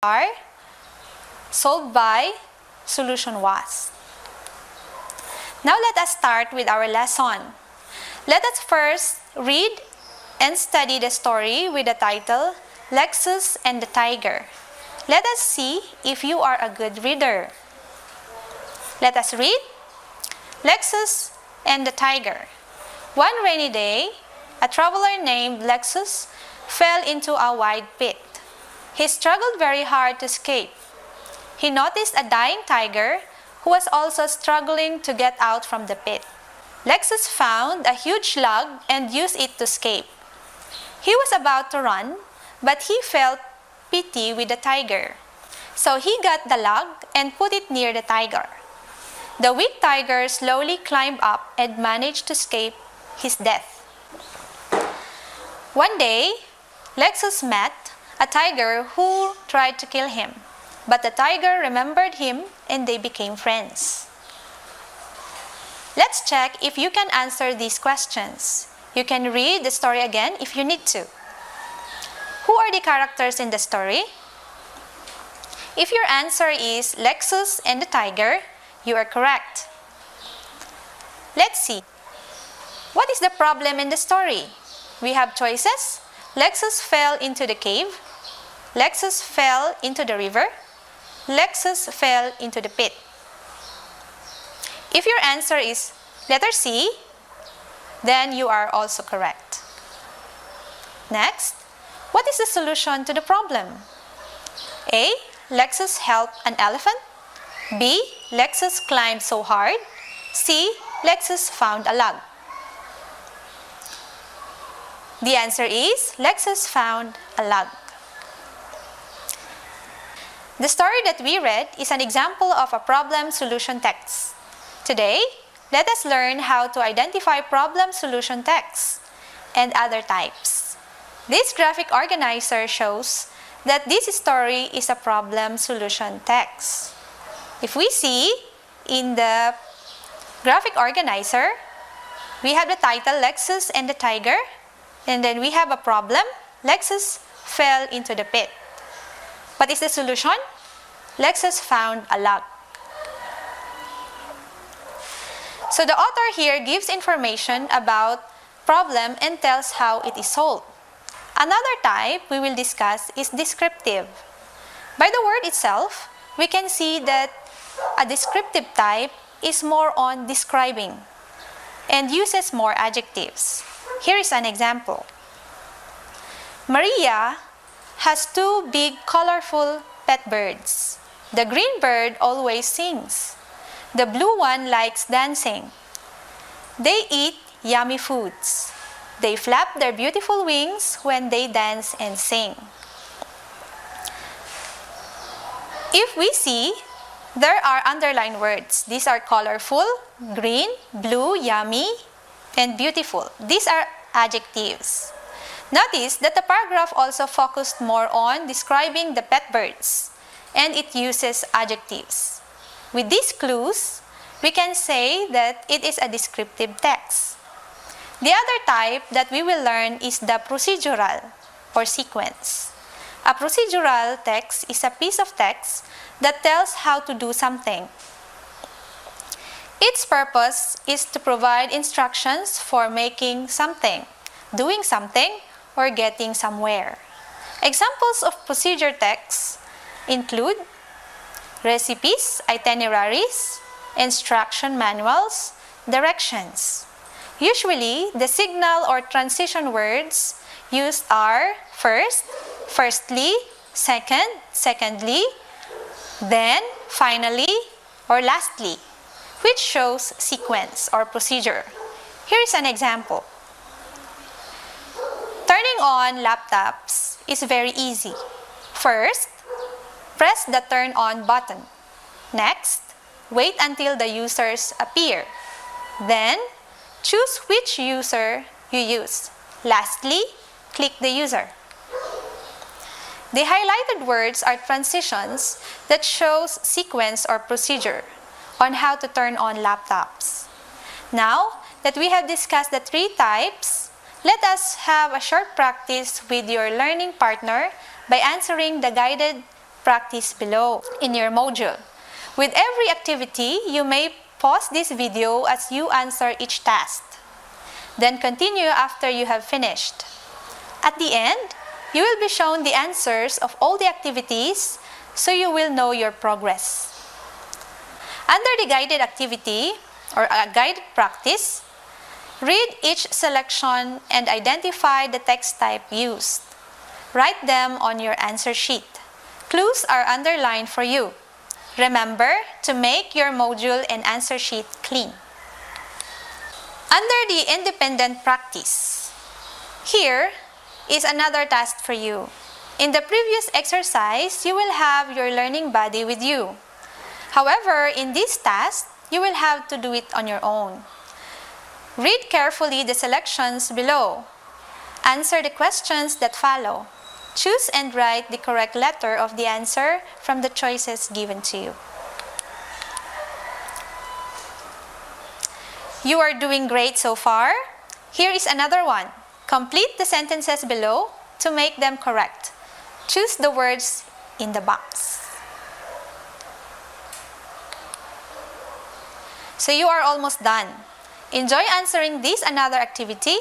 are solved by solution was. Now let us start with our lesson. Let us first read and study the story with the title, Lexus and the Tiger. Let us see if you are a good reader. Let us read. Lexus and the Tiger. One rainy day, a traveler named Lexus fell into a wide pit. He struggled very hard to escape. He noticed a dying tiger who was also struggling to get out from the pit. Lexus found a huge log and used it to escape. He was about to run, but he felt pity with the tiger. So he got the log and put it near the tiger. The weak tiger slowly climbed up and managed to escape his death. One day, Lexus met a tiger who tried to kill him, but the tiger remembered him and they became friends. Let's check if you can answer these questions. You can read the story again if you need to. Who are the characters in the story? If your answer is Lexus and the tiger, you are correct. Let's see. What is the problem in the story? We have choices. Lexus fell into the cave. Lexus fell into the river. Lexus fell into the pit. If your answer is letter C, then you are also correct. Next, what is the solution to the problem? A. Lexus helped an elephant. B. Lexus climbed so hard. C. Lexus found a log. The answer is Lexus found a log. The story that we read is an example of a problem-solution text. Today, let us learn how to identify problem-solution texts and other types. This graphic organizer shows that this story is a problem-solution text. If we see in the graphic organizer, we have the title Lexus and the Tiger, and then we have a problem. Lexus fell into the pit. What is the solution? Lexus found a log. So the author here gives information about problem and tells how it is solved. Another type we will discuss is descriptive. By the word itself, we can see that a descriptive type is more on describing and uses more adjectives. Here is an example. Maria has two big colorful pet birds. The green bird always sings. The blue one likes dancing. They eat yummy foods. They flap their beautiful wings when they dance and sing. If we see, there are underlined words. These are colorful, green, blue, yummy, and beautiful. These are adjectives. Notice that the paragraph also focused more on describing the pet birds, and it uses adjectives. With these clues, we can say that it is a descriptive text. The other type that we will learn is the procedural or sequence. A procedural text is a piece of text that tells how to do something. Its purpose is to provide instructions for making something, doing something, or getting somewhere. Examples of procedure texts include recipes, itineraries, instruction manuals, directions. Usually, the signal or transition words used are first, firstly, second, secondly, then, finally, or lastly, which shows sequence or procedure. Here is an example. Turning on laptops is very easy. First, press the turn on button. Next, wait until the users appear. Then, choose which user you use. Lastly, click the user. The highlighted words are transitions that shows sequence or procedure on how to turn on laptops. Now that we have discussed the three types, let us have a short practice with your learning partner by answering the guided practice below in your module. With every activity, you may pause this video as you answer each task. Then continue after you have finished. At the end, you will be shown the answers of all the activities so you will know your progress. Under the guided activity or guided practice, read each selection and identify the text type used. Write them on your answer sheet. Clues are underlined for you. Remember to make your module and answer sheet clean. Under the independent practice, here is another task for you. In the previous exercise, you will have your learning buddy with you. However, in this task, you will have to do it on your own. Read carefully the selections below. Answer the questions that follow. Choose and write the correct letter of the answer from the choices given to you. You are doing great so far. Here is another one. Complete the sentences below to make them correct. Choose the words in the box. So you are almost done. Enjoy answering this another activity.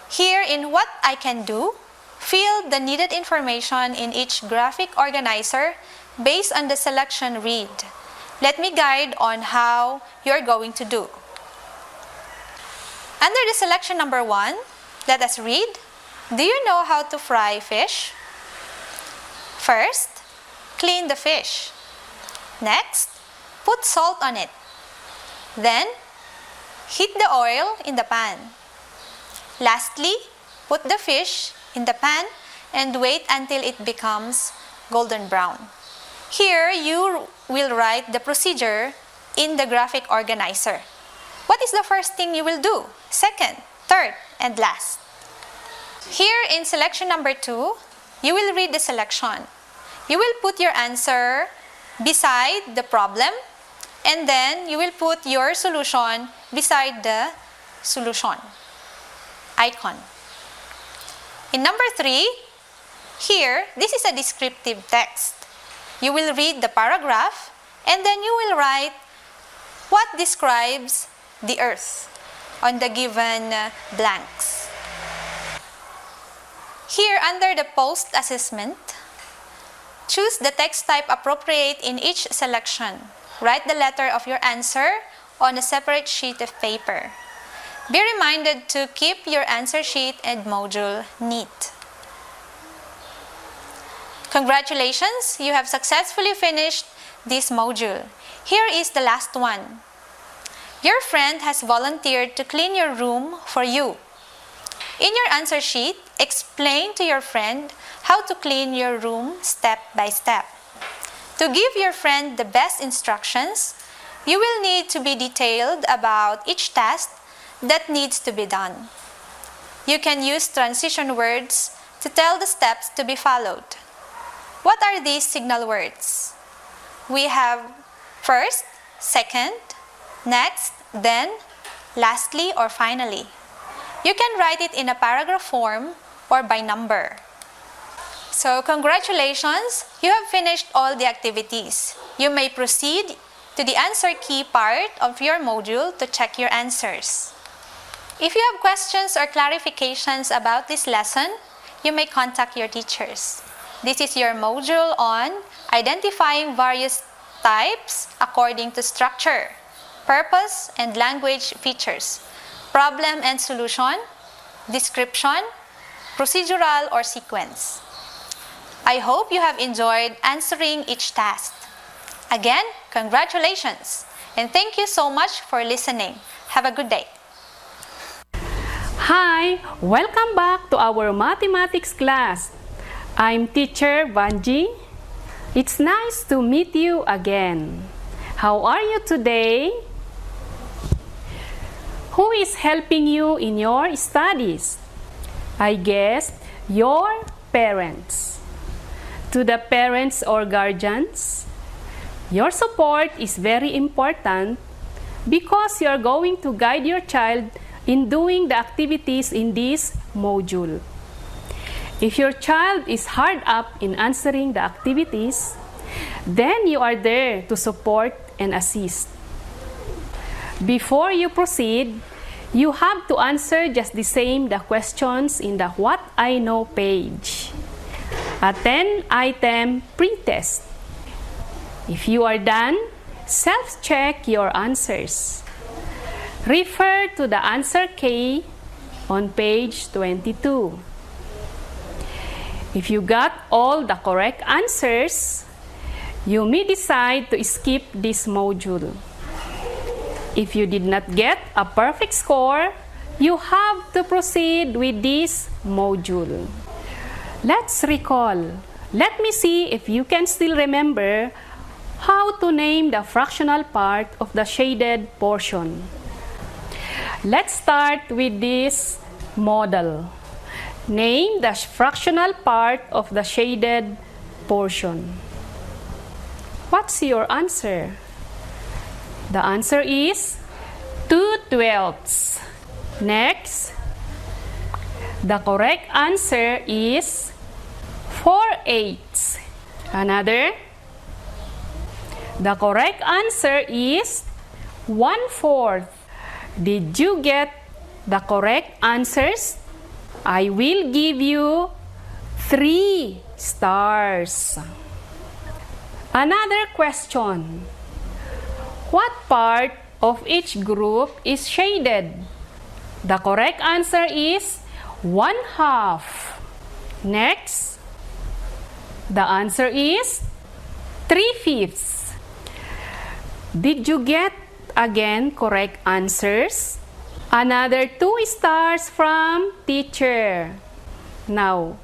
Here in What I Can Do, fill the needed information in each graphic organizer based on the selection read. Let me guide on how you are going to do. Under the selection number 1, let us read, do you know how to fry fish? First, clean the fish. Next, put salt on it. Then, heat the oil in the pan. Lastly, put the fish in the pan and wait until it becomes golden brown. Here, you will write the procedure in the graphic organizer. What is the first thing you will do? Second, third, and last. Here in selection number 2, you will read the selection. You will put your answer beside the problem, and then you will put your solution beside the solution icon. In number 3, here, this is a descriptive text. You will read the paragraph, and then you will write what describes the earth on the given blanks. Here, under the post-assessment, choose the text type appropriate in each selection. Write the letter of your answer on a separate sheet of paper. Be reminded to keep your answer sheet and module neat. Congratulations! You have successfully finished this module. Here is the last one. Your friend has volunteered to clean your room for you. In your answer sheet, explain to your friend how to clean your room step by step. To give your friend the best instructions, you will need to be detailed about each task that needs to be done. You can use transition words to tell the steps to be followed. What are these signal words? We have first, second, next, then, lastly, or finally. You can write it in a paragraph form or by number. So, congratulations! You have finished all the activities. You may proceed to the answer key part of your module to check your answers. If you have questions or clarifications about this lesson, you may contact your teachers. This is your module on identifying various types according to structure, purpose, and language features, problem and solution, description, procedural or sequence. I hope you have enjoyed answering each task. Again, congratulations, and thank you so much for listening. Have a good day. Hi! Welcome back to our mathematics class. I'm teacher Vanji. It's nice to meet you again. How are you today? Who is helping you in your studies? I guess your parents. To the parents or guardians, your support is very important because you are going to guide your child in doing the activities in this module. If your child is hard up in answering the activities, Then you are there to support and assist. Before you proceed, you have to answer just the same the questions in the What I Know page. A 10-item pre-test. If you are done, self-check your answers. Refer to the answer key on page 22. If you got all the correct answers, you may decide to skip this module. If you did not get a perfect score, you have to proceed with this module. Let's recall. Let me see if you can still remember how to name the fractional part of the shaded portion. Let's start with this model. Name the fractional part of the shaded portion. What's your answer? The answer is 2/12. Next, the correct answer is 4/8. Another, the correct answer is 1/4. Did you get the correct answers? I will give you 3 stars. Another question. What part of each group is shaded? The correct answer is 1/2. Next, the answer is 3/5. Did you get again correct answers? Another 2 stars from teacher. Now,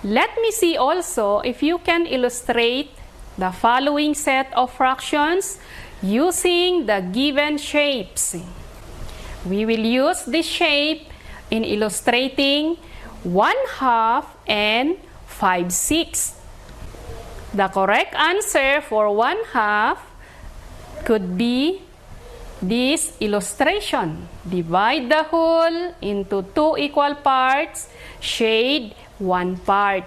let me see also if you can illustrate the following set of fractions using the given shapes. We will use this shape in illustrating 1/2 and 5/6. The correct answer for 1/2 could be this illustration. Divide the whole into 2 equal parts, shade 1 part.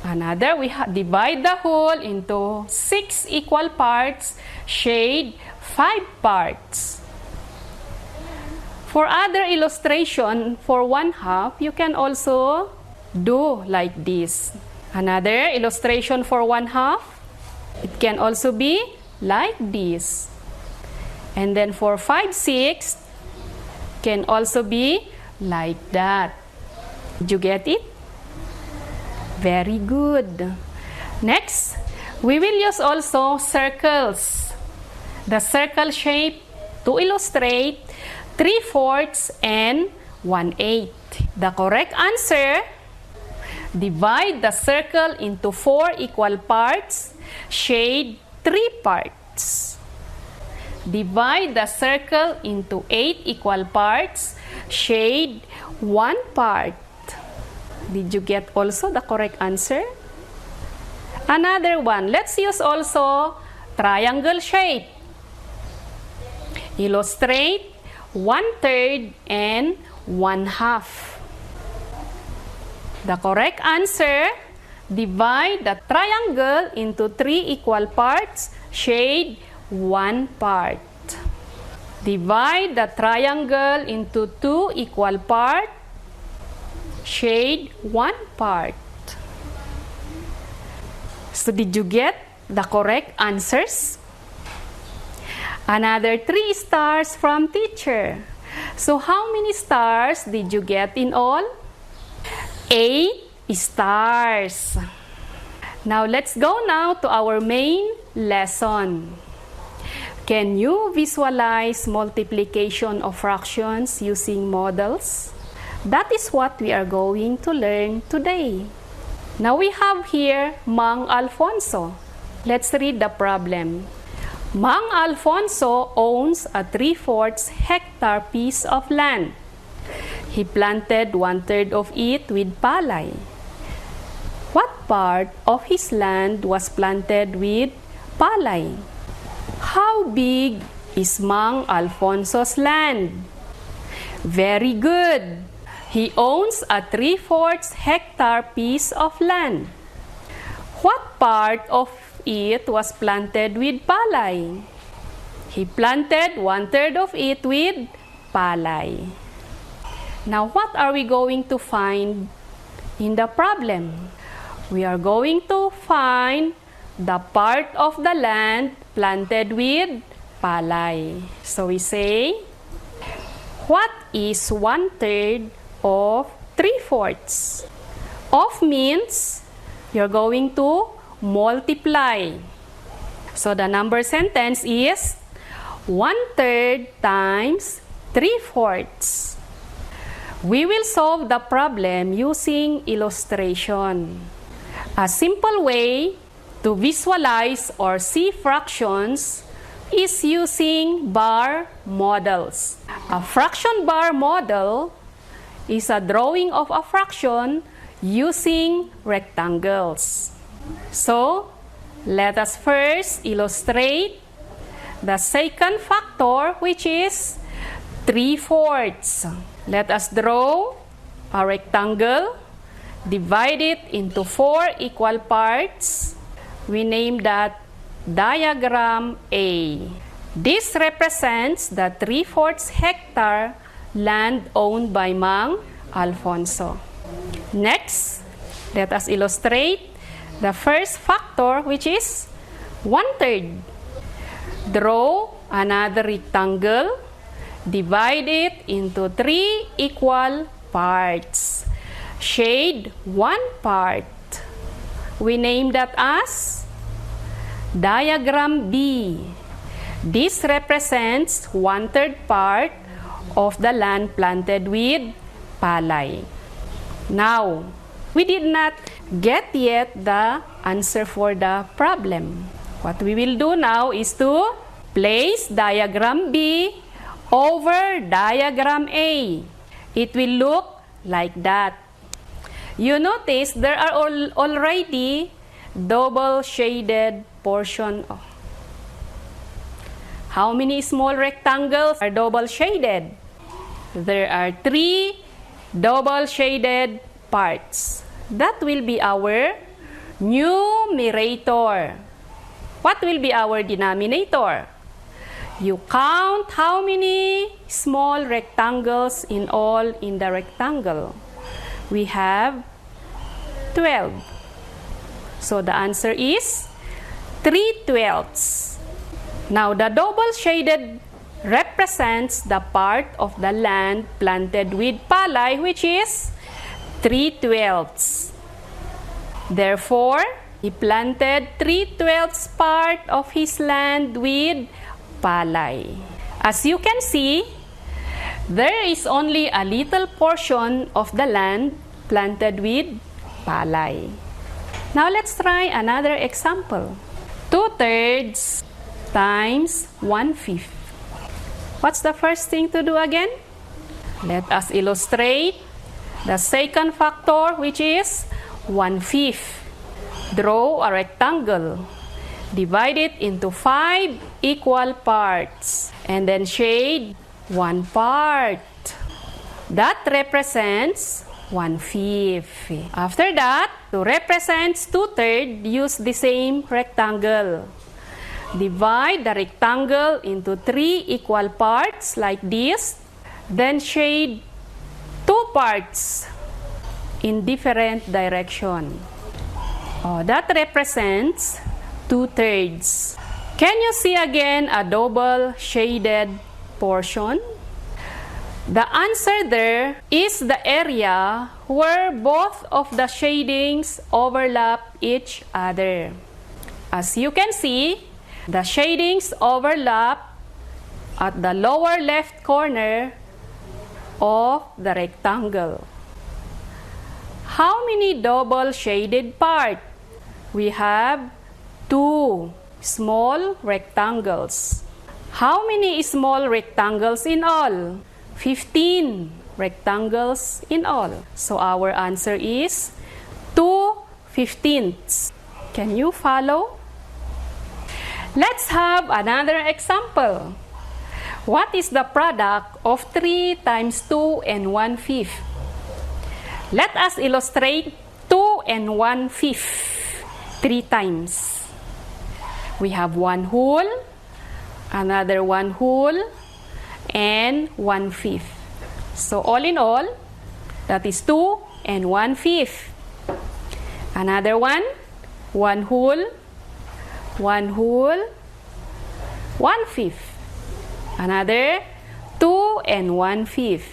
Another, we divide the whole into 6 equal parts, shade 5 parts. For other illustration, for 1/2, you can also do like this. Another illustration for 1/2, it can also be like this. And then for 5/6, can also be like that. Did you get it? Very good. Next, we will use also circles. The circle shape to illustrate 3/4 and 1/8. The correct answer, divide the circle into 4 equal parts, shade 3 parts. Divide the circle into 8 equal parts, shade 1 part. Did you get also the correct answer? Another one, let's use also triangle shape. Illustrate 1/3 and 1/2. The correct answer, divide the triangle into 3 equal parts, shade 1 part. Divide the triangle into 2 equal parts, shade 1 part. So did you get the correct answers? Another 3 stars from teacher. So how many stars did you get in all? 8 stars. Now let's go now to our main lesson. Can you visualize multiplication of fractions using models? That is what we are going to learn today. Now we have here Mang Alfonso. Let's read the problem. Mang Alfonso owns a 3/4 hectare piece of land. He planted 1/3 of it with palay. What part of his land was planted with palay? How big is Mang Alfonso's land? Very good. He owns a 3/4 hectare piece of land. What part of it was planted with palay. He planted 1/3 of it with palay. Now, what are we going to find in the problem? We are going to find the part of the land planted with palay. So we say, what is 1/3 of 3/4? Of means you're going to multiply. So the number sentence is 1/3 times 3/4. We will solve the problem using illustration. A simple way to visualize or see fractions is using bar models. A fraction bar model is a drawing of a fraction using rectangles. So, let us first illustrate the second factor, which is 3/4. Let us draw a rectangle, divide it into 4 equal parts. We name that diagram A. This represents the 3/4 hectare land owned by Mang Alfonso. Next, let us illustrate the first factor, which is 1/3. Draw another rectangle, divide it into 3 equal parts. Shade one part. We name that as diagram B. This represents 1/3 part of the land planted with palay. Now, we did not get yet the answer for the problem. What we will do now is to place diagram B over diagram A. It will look like that. You notice there are already double shaded portion. How many small rectangles are double shaded? There are 3 double shaded parts. That will be our numerator. What will be our denominator? You count how many small rectangles in all in the rectangle. We have 12. So the answer is 3/12. Now the double shaded represents the part of the land planted with palay, which is 3/12. Therefore, he planted 3/12 part of his land with palay. As you can see, there is only a little portion of the land planted with palay. Now let's try another example. 2/3 times 1/5. What's the first thing to do again? Let us illustrate the second factor, which is 1/5. Draw a rectangle. Divide it into 5 equal parts. And then shade one part. That represents 1/5. After that, to represent 2/3, use the same rectangle. Divide the rectangle into 3 equal parts like this. Then shade 2 parts in different direction. That represents 2/3. Can you see again a double shaded portion? The answer there is the area where both of the shadings overlap each other. As you can see, the shadings overlap at the lower left corner of the rectangle. How many double shaded parts? We have 2 small rectangles. How many small rectangles in all? 15 rectangles in all. So our answer is 2/15. Can you follow? Let's have another example. What is the product of 3 times 2 and 1/5? Let us illustrate 2 and 1/5 3 times. We have 1 whole, another 1 whole, and 1/5. So all in all, that is 2 and 1/5. Another one, 1 whole, 1 whole, 1/5. Another 2 and 1/5.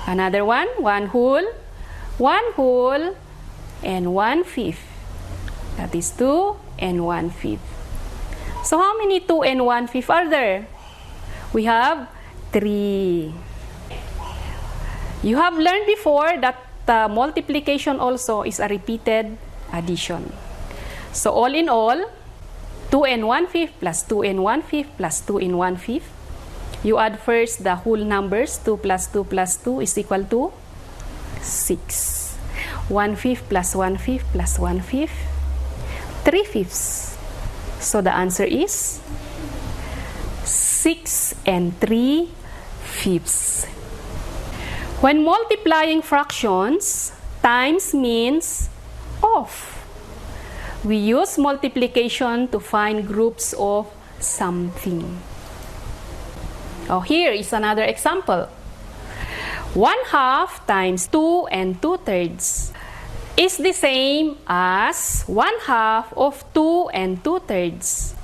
Another one, 1 whole, 1 whole, and 1/5. That is 2 and 1/5. So how many 2 and 1/5 are there? We have 3. You have learned before that multiplication also is a repeated addition. So all in all, 2 and 1/5 plus 2 and 1/5 plus 2 and 1/5. You add first the whole numbers. 2 plus 2 plus 2 is equal to 6. 1/5 plus 1/5 plus 1/5, 3/5. So the answer is 6 and 3/5. When multiplying fractions, times means of. We use multiplication to find groups of something. Oh, here is another example. 1/2 times 2 and 2/3 is the same as 1/2 of 2 and 2/3.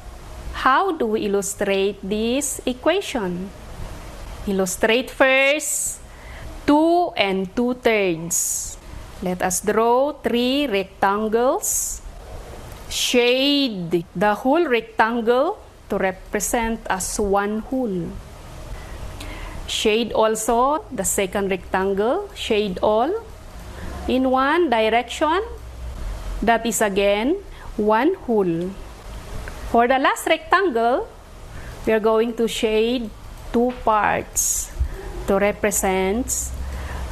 How do we illustrate this equation? Illustrate first 2 and 2/3. Let us draw 3 rectangles. Shade the whole rectangle to represent as 1 whole. Shade also the second rectangle. Shade all in one direction. That is again 1 whole. For the last rectangle, we are going to shade 2 parts to represent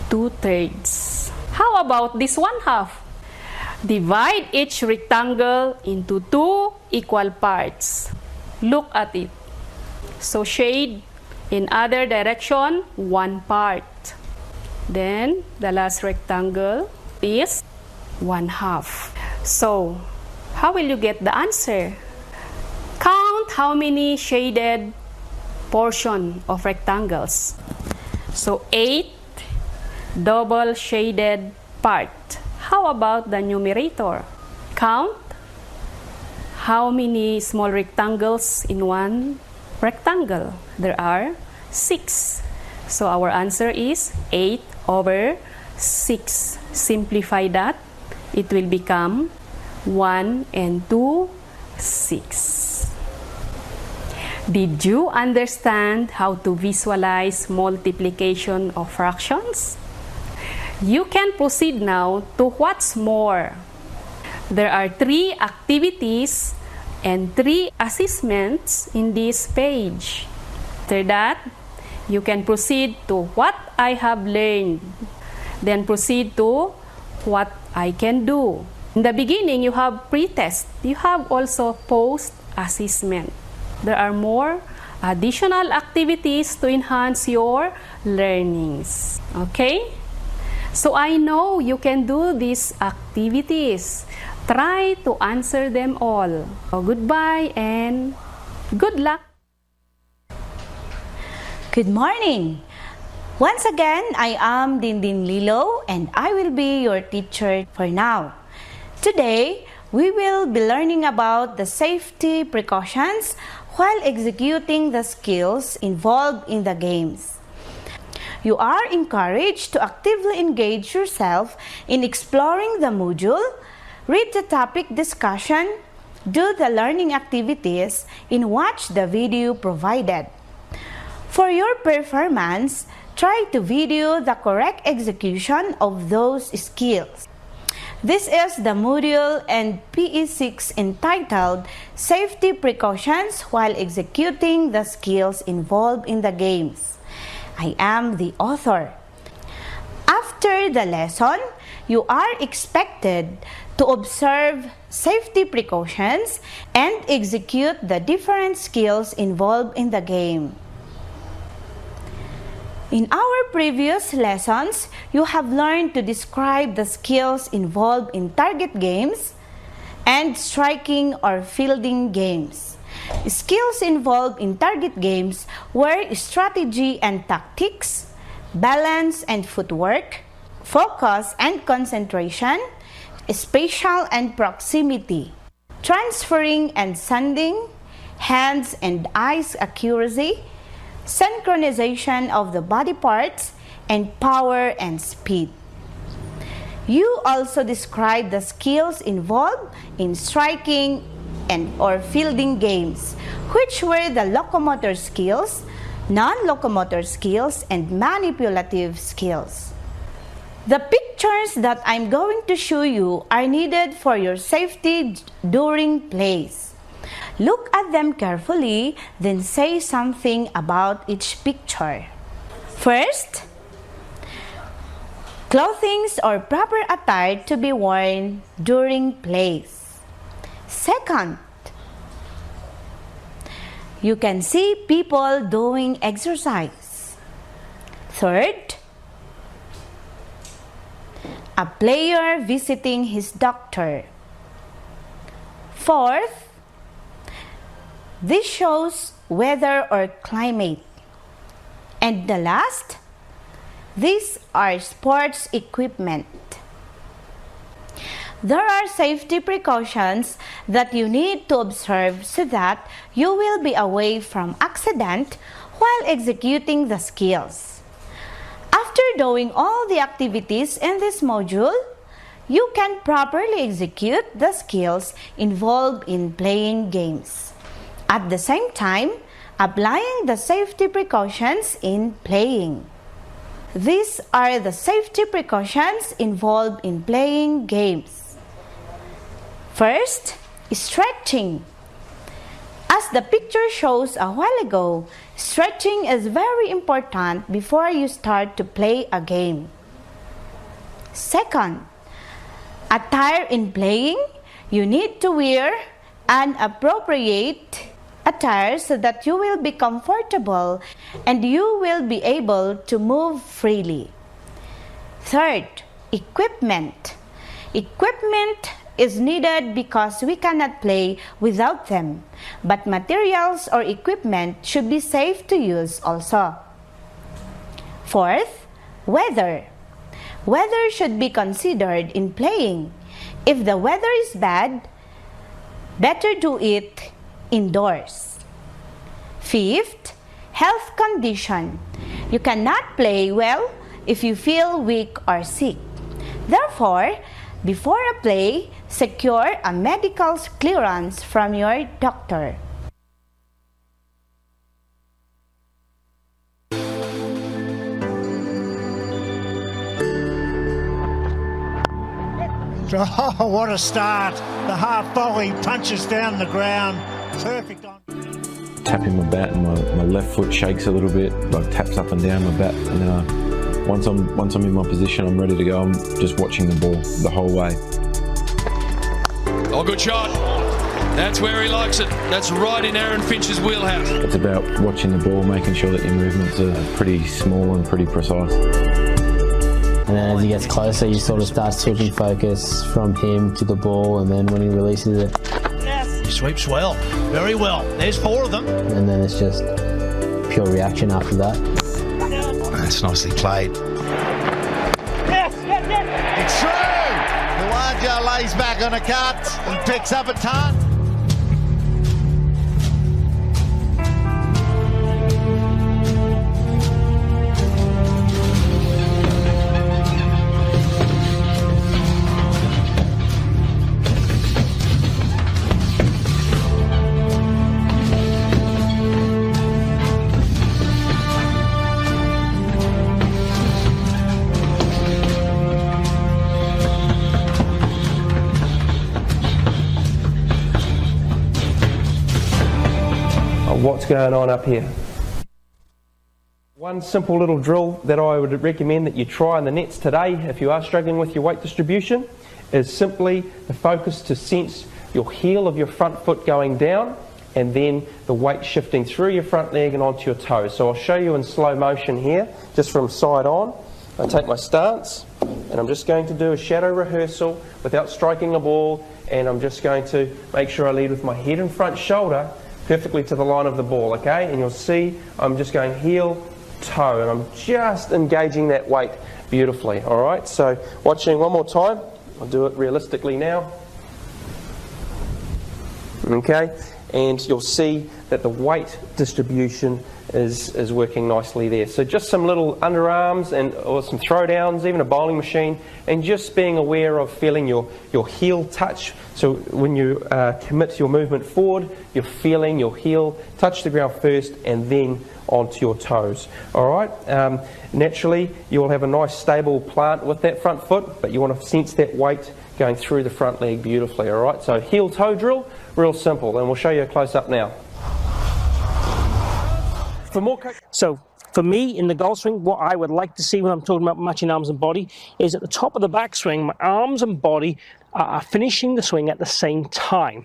2/3. How about this 1/2? Divide each rectangle into 2 equal parts. Look at it. So shade in other direction 1 part. Then the last rectangle is 1/2. So how will you get the answer? Count how many shaded portion of rectangles. So 8 double shaded part. How about the numerator? Count how many small rectangles in one rectangle. There are 6. So our answer is 8/6. Simplify that. It will become 1 and 2, 6. Did you understand how to visualize multiplication of fractions? You can proceed now to what's more. There are 3 activities and 3 assessments in this page. After that, you can proceed to what I have learned. Then proceed to what I can do. In the beginning, you have pre-test. You have also post-assessment. There are more additional activities to enhance your learnings. Okay? So I know you can do these activities. Try to answer them all. So goodbye and good luck. Good morning. Once again, I am Dindin Lilo and I will be your teacher for now. Today, we will be learning about the safety precautions while executing the skills involved in the games. You are encouraged to actively engage yourself in exploring the module, read the topic discussion, do the learning activities, and watch the video provided. For your performance, try to video the correct execution of those skills. This is the module and PE6 entitled Safety Precautions while executing the skills involved in the games. I am the author. After the lesson, you are expected to observe safety precautions and execute the different skills involved in the game. In our previous lessons, you have learned to describe the skills involved in target games, and striking or fielding games. Skills involved in target games were strategy and tactics, balance and footwork, focus and concentration, spatial and proximity, transferring and sending, hands and eyes accuracy, synchronization of the body parts, and power and speed. You also describe the skills involved in striking and or fielding games, which were the locomotor skills, non-locomotor skills, and manipulative skills. The pictures that I'm going to show you are needed for your safety during plays. Look at them carefully, then say something about each picture. First, clothing or proper attire to be worn during plays. Second, you can see people doing exercise. Third, a player visiting his doctor. Fourth, this shows weather or climate. And the last, these are sports equipment. There are safety precautions that you need to observe so that you will be away from accident while executing the skills. After doing all the activities in this module, you can properly execute the skills involved in playing games. At the same time, applying the safety precautions in playing. These are the safety precautions involved in playing games. First, stretching. As the picture shows a while ago, stretching is very important before you start to play a game. Second, attire in playing. You need to wear an appropriate attire so that you will be comfortable and you will be able to move freely. Third, equipment. Equipment is needed because we cannot play without them, but materials or equipment should be safe to use also. Fourth, weather. Weather should be considered in playing. If the weather is bad, better do it indoors. Fifth, health condition. You cannot play well if you feel weak or sick. Therefore, before a play, secure a medical clearance from your doctor. Oh, what a start. The half volley punches down the ground. Perfect on. Tapping my bat and my left foot shakes a little bit, like taps up and down my bat, and then once I'm in my position, I'm ready to go. I'm just watching the ball the whole way. Oh, good shot. That's where he likes it. That's right in Aaron Finch's wheelhouse. It's about watching the ball, making sure that your movements are pretty small and pretty precise. And then as he gets closer, you sort of start switching focus from him to the ball, and then when he releases it, He sweeps well, very well. There's 4 of them. and then it's just pure reaction after that. That's nicely played. It's true! The Wanja lays back on a cut and picks up a ton. What's going on up here? One simple little drill that I would recommend that you try in the nets today if you are struggling with your weight distribution is simply the focus to sense your heel of your front foot going down and then the weight shifting through your front leg and onto your toes. So I'll show you in slow motion here, just from side on. I take my stance and I'm just going to do a shadow rehearsal without striking a ball, and I'm just going to make sure I lead with my head and front shoulder perfectly to the line of the ball, okay? And you'll see I'm just going heel, toe, and I'm just engaging that weight beautifully, all right? So watching one more time. I'll do it realistically now. Okay, and you'll see that the weight distribution is working nicely there. So just some little underarms or some throwdowns, even a bowling machine, and just being aware of feeling your heel touch. So when you commit your movement forward, you're feeling your heel touch the ground first and then onto your toes. All right. Naturally, you will have a nice stable plant with that front foot, but you want to sense that weight going through the front leg beautifully. All right. So heel toe drill, real simple, and we'll show you a close up now. So for me in the golf swing, what I would like to see when I'm talking about matching arms and body is at the top of the backswing, my arms and body are finishing the swing at the same time.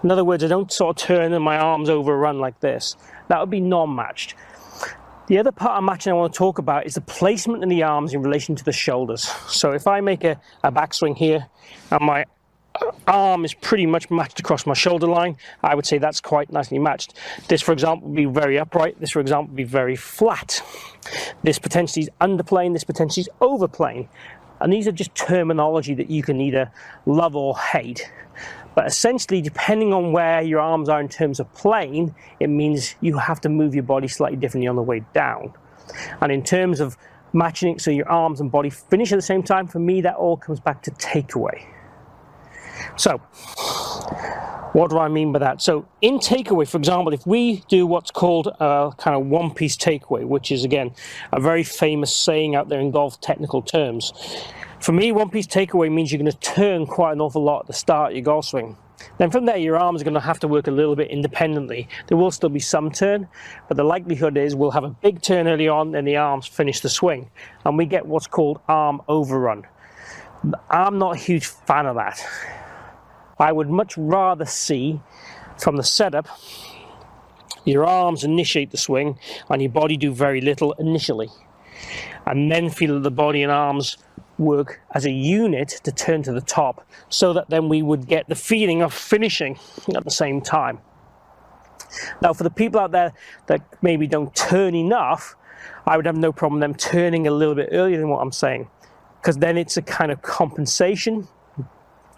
In other words, I don't sort of turn and my arms overrun like this. That would be non-matched. The other part of matching I want to talk about is the placement in the arms in relation to the shoulders. So if I make a backswing here and my arm is pretty much matched across my shoulder line, I would say that's quite nicely matched. This, for example, would be very upright. This, for example, would be very flat. This potentially is underplaying. This potentially is overplaying. And these are just terminology that you can either love or hate. But essentially, depending on where your arms are in terms of playing, it means you have to move your body slightly differently on the way down. And in terms of matching it so your arms and body finish at the same time, for me, that all comes back to takeaway. So, what do I mean by that? So, in takeaway, for example, if we do what's called a kind of one-piece takeaway, which is, again, a very famous saying out there in golf technical terms. For me, one-piece takeaway means you're going to turn quite an awful lot at the start of your golf swing. Then from there, your arms are going to have to work a little bit independently. There will still be some turn, but the likelihood is we'll have a big turn early on, then the arms finish the swing, and we get what's called arm overrun. I'm not a huge fan of that. I would much rather see, from the setup, your arms initiate the swing and your body do very little initially. And then feel that the body and arms work as a unit to turn to the top, so that then we would get the feeling of finishing at the same time. Now, for the people out there that maybe don't turn enough, I would have no problem them turning a little bit earlier than what I'm saying, because then it's a kind of compensation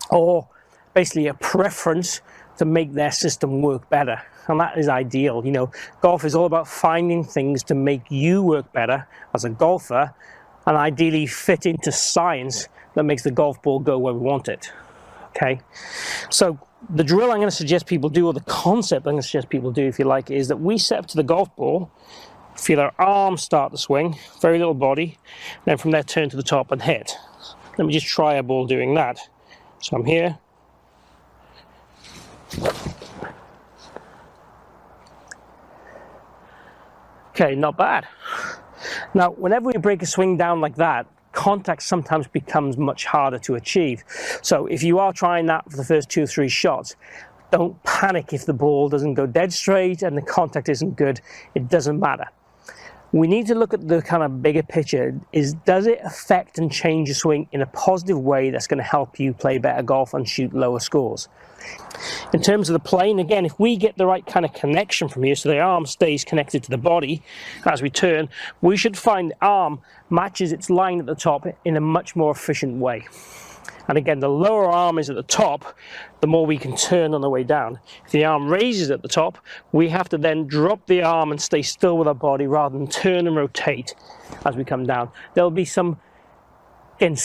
or basically a preference to make their system work better. And that is ideal. You know, golf is all about finding things to make you work better as a golfer, and ideally fit into science that makes the golf ball go where we want it. Okay? So the drill I'm going to suggest people do, or the concept I'm going to suggest people do, if you like, is that we set up to the golf ball, feel our arms start the swing, very little body, then from there turn to the top and hit. Let me just try a ball doing that. So I'm here. Okay, not bad. Now, whenever we break a swing down like that, contact sometimes becomes much harder to achieve. So if you are trying that for the first 2 or 3 shots, don't panic if the ball doesn't go dead straight and the contact isn't good. It doesn't matter. We need to look at the kind of bigger picture. Does it affect and change your swing in a positive way that's going to help you play better golf and shoot lower scores? In terms of the plane, again, if we get the right kind of connection from here, so the arm stays connected to the body as we turn, we should find the arm matches its line at the top in a much more efficient way. And again, the lower arm is at the top, the more we can turn on the way down. If the arm raises at the top, we have to then drop the arm and stay still with our body rather than turn and rotate as we come down. There'll be some, again,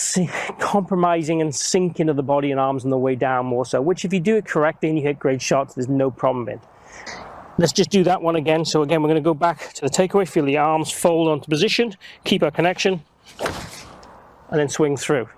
compromising and sinking of the body and arms on the way down more so, which if you do it correctly and you hit great shots, there's no problem in. Let's just do that one again. So again, we're going to go back to the takeaway, feel the arms fold onto position, keep our connection, and then swing through.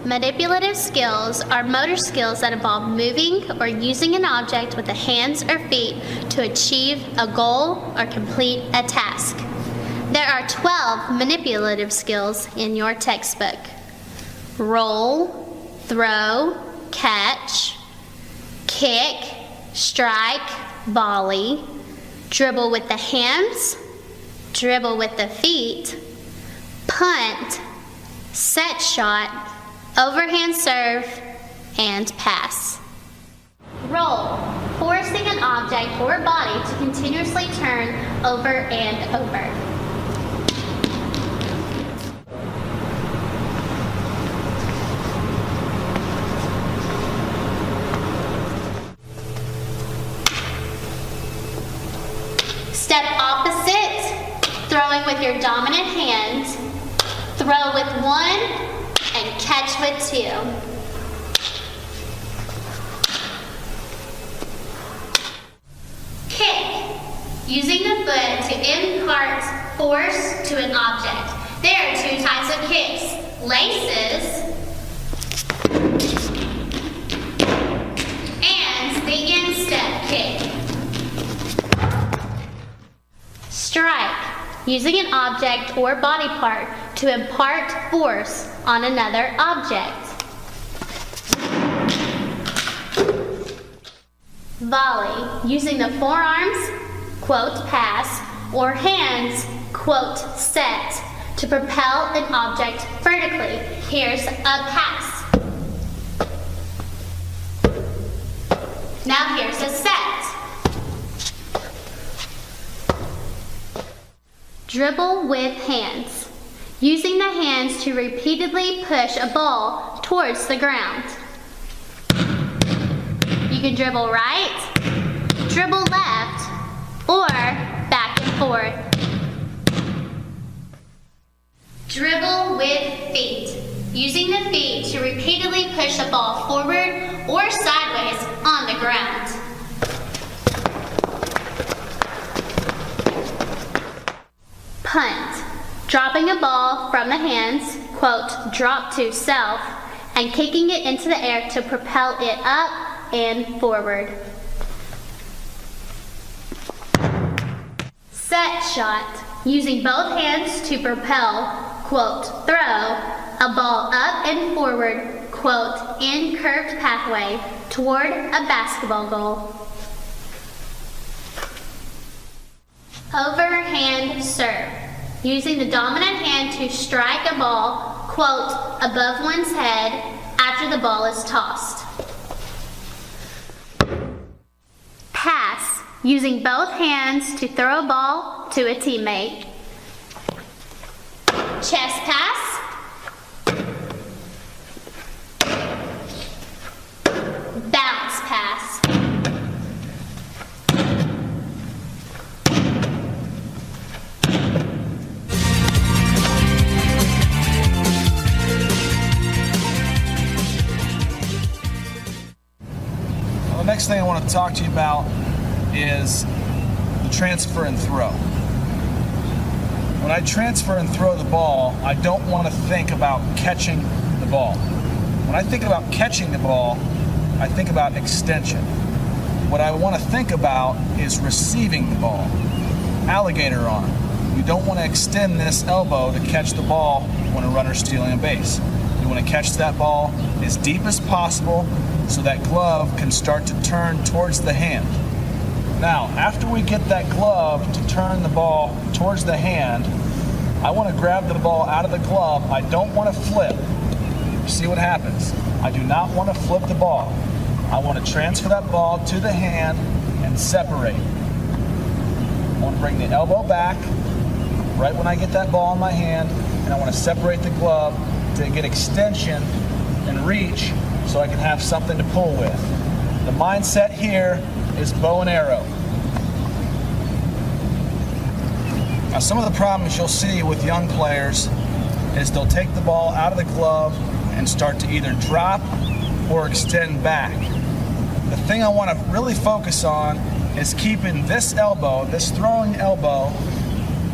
Manipulative skills are motor skills that involve moving or using an object with the hands or feet to achieve a goal or complete a task. There are 12 manipulative skills in your textbook. Roll, throw, catch, kick, strike, volley, dribble with the hands, dribble with the feet, punt, set shot, overhand serve, and pass. Roll, forcing an object or body to continuously turn over and over. Step opposite, throwing with your dominant hand, throw with one, and catch with two. Kick, using the foot to impart force to an object. There are two types of kicks, laces and the instep kick. Strike, using an object or body part to impart force on another object. Volley, using the forearms, quote, pass, or hands, quote, set, to propel an object vertically. Here's a pass. Now here's a set. Dribble with hands, using the hands to repeatedly push a ball towards the ground. You can dribble right, dribble left, or back and forth. Dribble with feet, using the feet to repeatedly push a ball forward or sideways on the ground. Punt, dropping a ball from the hands, quote, drop to self, and kicking it into the air to propel it up and forward. Set shot, using both hands to propel, quote, throw, a ball up and forward, quote, in curved pathway toward a basketball goal. Overhand serve, using the dominant hand to strike a ball, quote, above one's head after the ball is tossed. Pass, using both hands to throw a ball to a teammate. Chest pass. Bounce pass. The next thing I want to talk to you about is the transfer and throw. When I transfer and throw the ball, I don't want to think about catching the ball. When I think about catching the ball, I think about extension. What I want to think about is receiving the ball. Alligator arm. You don't want to extend this elbow to catch the ball when a runner's stealing a base. You want to catch that ball as deep as possible so that glove can start to turn towards the hand. Now, after we get that glove to turn the ball towards the hand, I want to grab the ball out of the glove. I don't want to flip. See what happens? I do not want to flip the ball. I want to transfer that ball to the hand and separate. I want to bring the elbow back right when I get that ball in my hand, and I want to separate the glove to get extension and reach so I can have something to pull with. The mindset here is bow and arrow. Now, some of the problems you'll see with young players is they'll take the ball out of the glove and start to either drop or extend back. The thing I want to really focus on is keeping this elbow, this throwing elbow,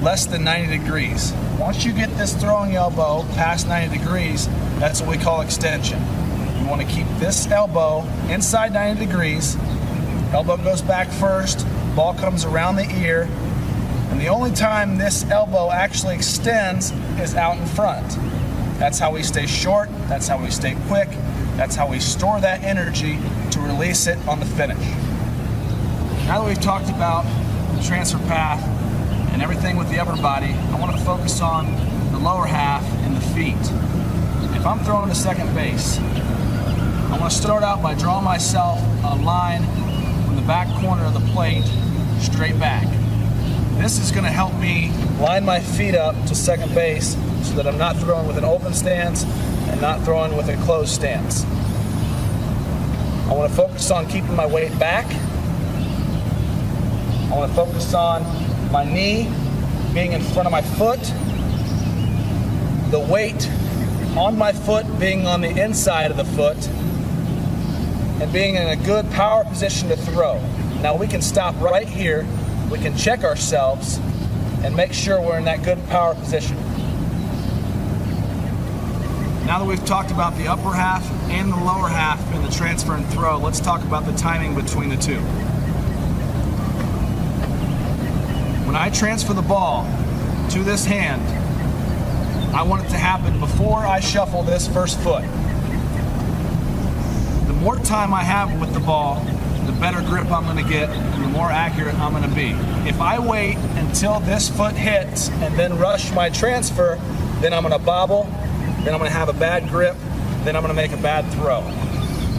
less than 90 degrees. Once you get this throwing elbow past 90 degrees, that's what we call extension. You want to keep this elbow inside 90 degrees. Elbow goes back first, ball comes around the ear, and the only time this elbow actually extends is out in front. That's how we stay short, that's how we stay quick, that's how we store that energy to release it on the finish. Now that we've talked about the transfer path and everything with the upper body, I want to focus on the lower half and the feet. If I'm throwing to second base, I want to start out by drawing myself a line from the back corner of the plate straight back. This is going to help me line my feet up to second base so that I'm not throwing with an open stance and not throwing with a closed stance. I want to focus on keeping my weight back. I want to focus on my knee being in front of my foot, the weight on my foot being on the inside of the foot, and being in a good power position to throw. Now we can stop right here, we can check ourselves, and make sure we're in that good power position. Now that we've talked about the upper half and the lower half in the transfer and throw, let's talk about the timing between the two. When I transfer the ball to this hand, I want it to happen before I shuffle this first foot. The more time I have with the ball, the better grip I'm going to get and the more accurate I'm going to be. If I wait until this foot hits and then rush my transfer, then I'm going to bobble, then I'm going to have a bad grip, then I'm going to make a bad throw.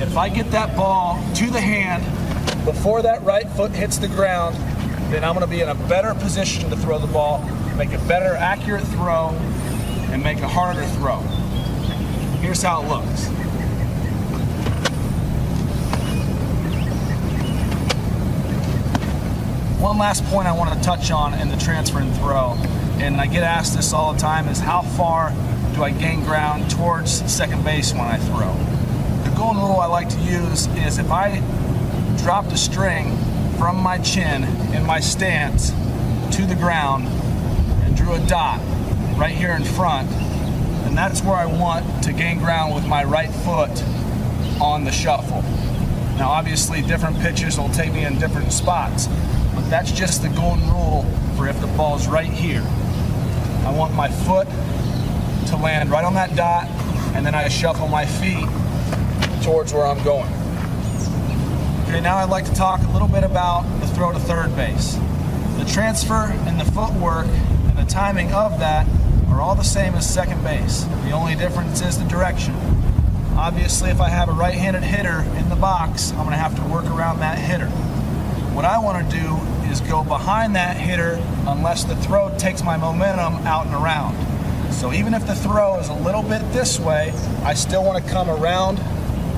If I get that ball to the hand before that right foot hits the ground, then I'm going to be in a better position to throw the ball, make a better accurate throw, and make a harder throw. Here's how it looks. One last point I want to touch on in the transfer and throw, and I get asked this all the time, is how far do I gain ground towards second base when I throw? The golden rule I like to use is if I dropped a string from my chin in my stance to the ground and drew a dot right here in front, and that's where I want to gain ground with my right foot on the shuffle. Now obviously different pitches will take me in different spots, but that's just the golden rule for if the ball's right here. I want my foot to land right on that dot, and then I shuffle my feet towards where I'm going. Okay, now I'd like to talk a little bit about the throw to third base. The transfer and the footwork and the timing of that are all the same as second base. The only difference is the direction. Obviously, if I have a right-handed hitter in the box, I'm going to have to work around that hitter. What I want to do is go behind that hitter unless the throw takes my momentum out and around. So even if the throw is a little bit this way, I still want to come around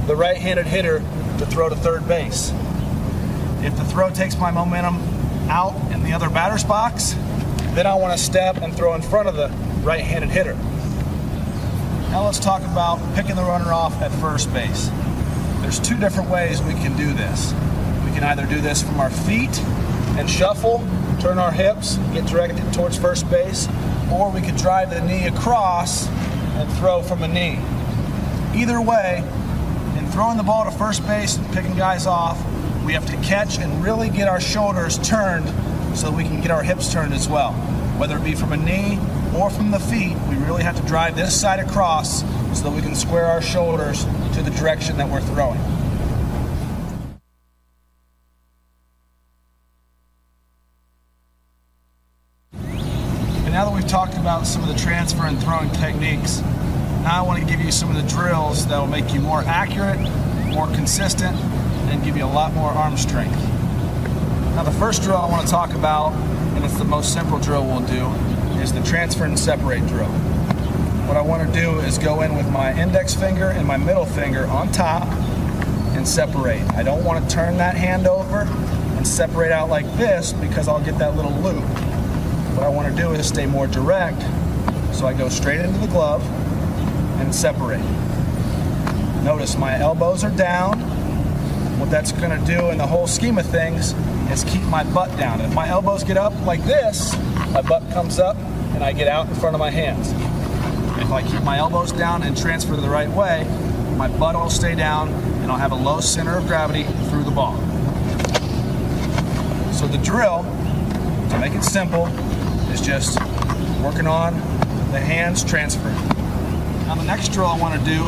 the right-handed hitter to throw to third base. If the throw takes my momentum out in the other batter's box, then I want to step and throw in front of the right-handed hitter. Now let's talk about picking the runner off at first base. There's two different ways we can do this. We can either do this from our feet and shuffle, turn our hips, get directed towards first base, or we could drive the knee across and throw from a knee. Either way, in throwing the ball to first base and picking guys off, we have to catch and really get our shoulders turned so that we can get our hips turned as well. Whether it be from a knee or from the feet, we really have to drive this side across so that we can square our shoulders to the direction that we're throwing. And now that we've talked about some of the transfer and throwing techniques, now I want to give you some of the drills that will make you more accurate, more consistent, and give you a lot more arm strength. Now the first drill I want to talk about, and it's the most simple drill we'll do, is the transfer and separate drill. What I want to do is go in with my index finger and my middle finger on top and separate. I don't want to turn that hand over and separate out like this because I'll get that little loop. What I want to do is stay more direct, so I go straight into the glove and separate. Notice my elbows are down. What that's going to do in the whole scheme of things is keep my butt down. If my elbows get up like this, my butt comes up and I get out in front of my hands. If I keep my elbows down and transfer the right way, my butt will stay down and I'll have a low center of gravity through the ball. So the drill, to make it simple, is just working on the hands transferring. Now the next drill I want to do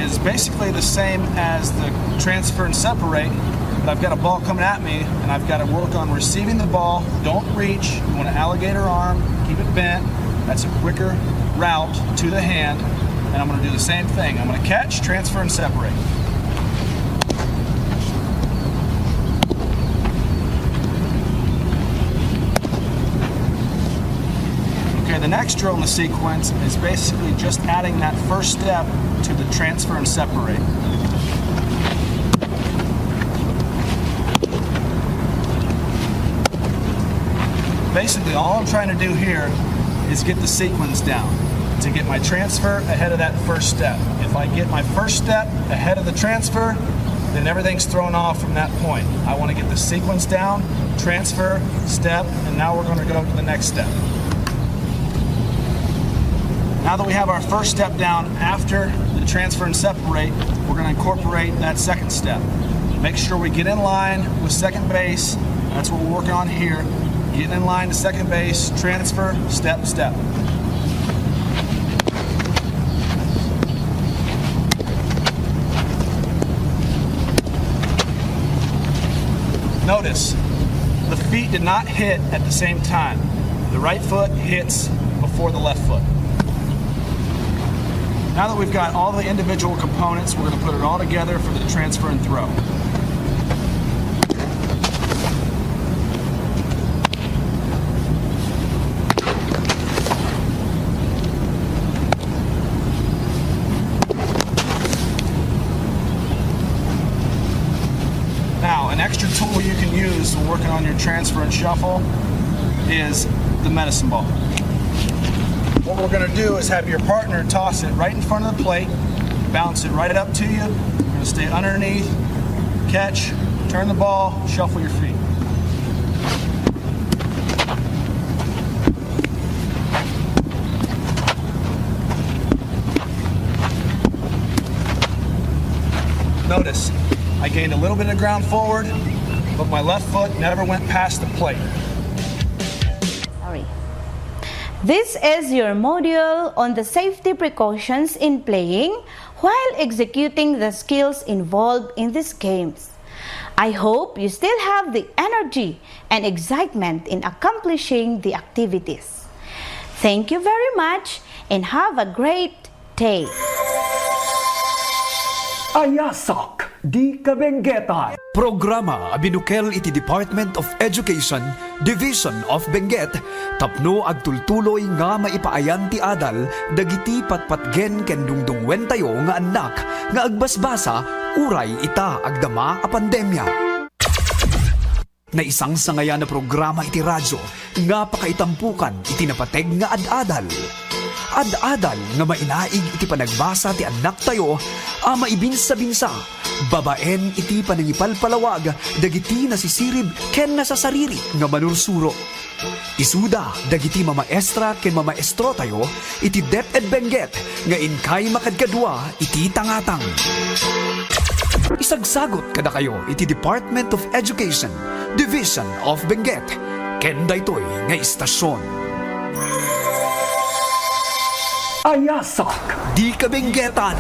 is basically the same as the transfer and separate, but I've got a ball coming at me and I've got to work on receiving the ball. Don't reach. You want to alligator arm, keep it bent. That's a quicker route to the hand. And I'm going to do the same thing. I'm going to catch, transfer, and separate. Okay, the next drill in the sequence is basically just adding that first step to the transfer and separate. Basically, all I'm trying to do here is get the sequence down to get my transfer ahead of that first step. If I get my first step ahead of the transfer, then everything's thrown off from that point. I want to get the sequence down, transfer, step, and now we're going to go to the next step. Now that we have our first step down after the transfer and separate, we're going to incorporate that second step. Make sure we get in line with second base. That's what we're working on here. Getting in line to second base, transfer, step, step. Notice, the feet did not hit at the same time. The right foot hits before the left foot. Now that we've got all the individual components, we're going to put it all together for the transfer and throw. Now, an extra tool you can use when working on your transfer and shuffle is the medicine ball. What we're going to do is have your partner toss it right in front of the plate, bounce it right up to you. You're going to stay underneath, catch, turn the ball, shuffle your feet. Notice, I gained a little bit of ground forward, but my left foot never went past the plate. This is your module on the safety precautions in playing while executing the skills involved in these games. I hope you still have the energy and excitement in accomplishing the activities. Thank you very much and have a great day. Ayasak Di Kabenguetan. Programa abinukel iti Department of Education, Division of Benguet, tapno agtultuloy nga maipaayan ti adal, dagiti patpatgen ken dungdungwen tayo nga anak, nga agbasbasa, uray ita agdama a pandemya. Na isang sangayan na programa iti radyo, nga pakaitampukan iti napateg nga ad-adal. Ad-adal nga mainaig iti panagbasa ti anak tayo, ama ibinsa-binsa, babaen iti panangipalpalawag, dagiti nasisirib ken nasasariri nga manursuro. Isuda, dagiti mamaestra ken mamaestro tayo, iti DEP-ED Benguet, nga inkay makadkadwa iti tangatang. Isagsagot kada kayo iti Department of Education, Division of Benguet, ken daytoy nga istasyon. Ayasak Di Kabenguetan.